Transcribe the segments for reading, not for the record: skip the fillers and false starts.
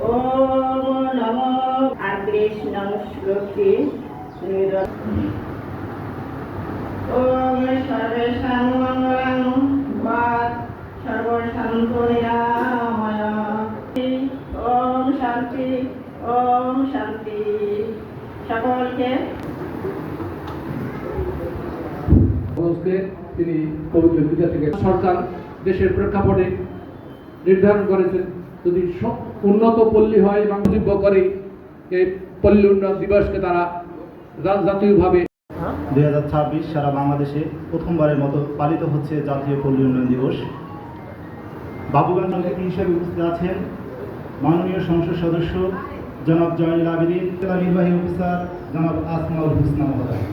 ওম নমো আর কৃষ্ণ শ্লোকে ওম সর্বেশাং মঙ্গলাং বাদ সর্বশান্ত নিরাময় ওম শান্তি ওম শান্তি। সকলকে তিনি পবিত্র গীতা থেকে সরকার দেশের প্রেক্ষাপটে নির্ধারণ করেছেন যদি উন্নত পল্লী হয় এবং যোগ্য করে এই পল্লী উন্নয়ন দিবসকে তারা জাতীয়ভাবে 2026 সারা বাংলাদেশে প্রথমবারের মতো পালিত হচ্ছে জাতীয় পল্লী উন্নয়ন দিবস। বাবুগঞ্জ অতিথি হিসেবে উপস্থিত আছেন মাননীয় সংসদ সদস্য জনাব জয়নুল আবেদিন, জেলা নির্বাহী অফিসার জনাব আসমাউল হুসনা মহোদয়,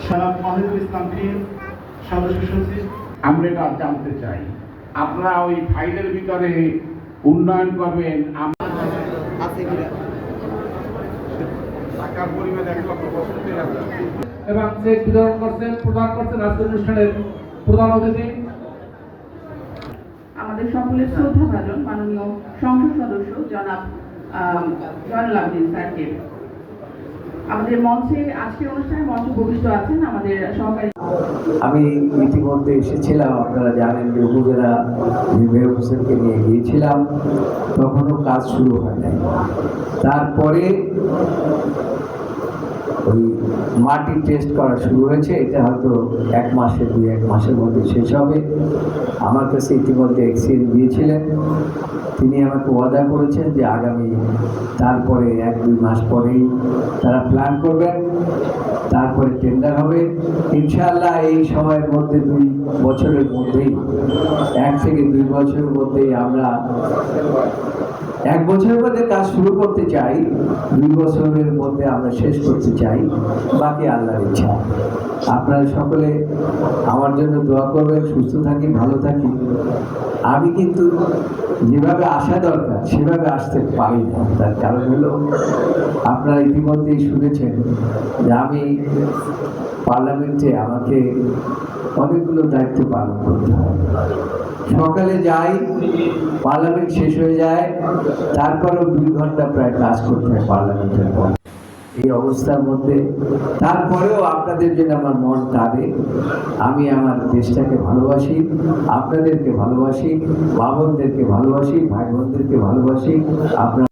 জনাব মাহিদুল ইসলাম প্রিন্স, সদস্য সচিব। আমরা এটা জানতে চাই আপনারা ওই ফাইলের ভিতরে উন্নয়ন করবেন এবং চেক বিতরণ করছেন, প্রদান করছেন আজকের অনুষ্ঠানের প্রধান অতিথি আমাদের সকলের শ্রদ্ধাভাজন মাননীয় সংসদ সদস্য জনাব জয়নুল আবেদিন স্যারকে। আমাদের মঞ্চে আজকের অনুষ্ঠানে মঞ্চ উপবিষ্ট আছেন আমাদের সহকারী। আমি ইতিমধ্যে এসেছিলাম, আপনারা জানেন যে উপজেলা নির্বাহী অফিসারকে নিয়ে গিয়েছিলাম, তখনও কাজ শুরু হয় নাই। তারপরে ওই মাটি টেস্ট করা শুরু হয়েছে, এটা হয়তো এক মাসের মধ্যে শেষ হবে। আমার কাছে ইতিমধ্যে এক্সিএন দিয়েছিলেন, তিনি আমাকে ওয়াদা করেছেন যে আগামী তারপরে 1-2 মাস পরেই তারা প্ল্যান করবেন, তারপরে টেন্ডার হবে ইনশাআল্লাহ। এই সময়ের মধ্যে 2 বছরের মধ্যেই 1 থেকে 2 বছরের মধ্যেই আমরা 1 বছরের মধ্যে কাজ শুরু করতে চাই, 2 বছরের মধ্যে আমরা শেষ করতে চাই, বাকি আল্লাহর ইচ্ছা। আপনারা সকলে আমার জন্য দোয়া করবেন, সুস্থ থাকি, ভালো থাকি। আমি কিন্তু যেভাবে আসা দরকার সেভাবে আসতে পারি না, তার কারণ হলো আপনারা ইতিমধ্যেই শুনেছেন যে আমি পার্লামেন্টে আমাকে অনেকগুলো দায়িত্ব পালন করতে হয়। সকালে যাই, পার্লামেন্ট শেষ হয়ে যায়, তারপরেও 2 ঘন্টা প্রায় কাজ করতে হয় পার্লামেন্টের পর। এই অবস্থার মধ্যে তারপরেও আপনাদের জন্য আমার মন কাঁদে। আমি আমার দেশটাকে ভালোবাসি, আপনাদেরকে ভালোবাসি, মা বোনদেরকে ভালোবাসি, ভাই বোনদেরকে ভালোবাসি। আপনার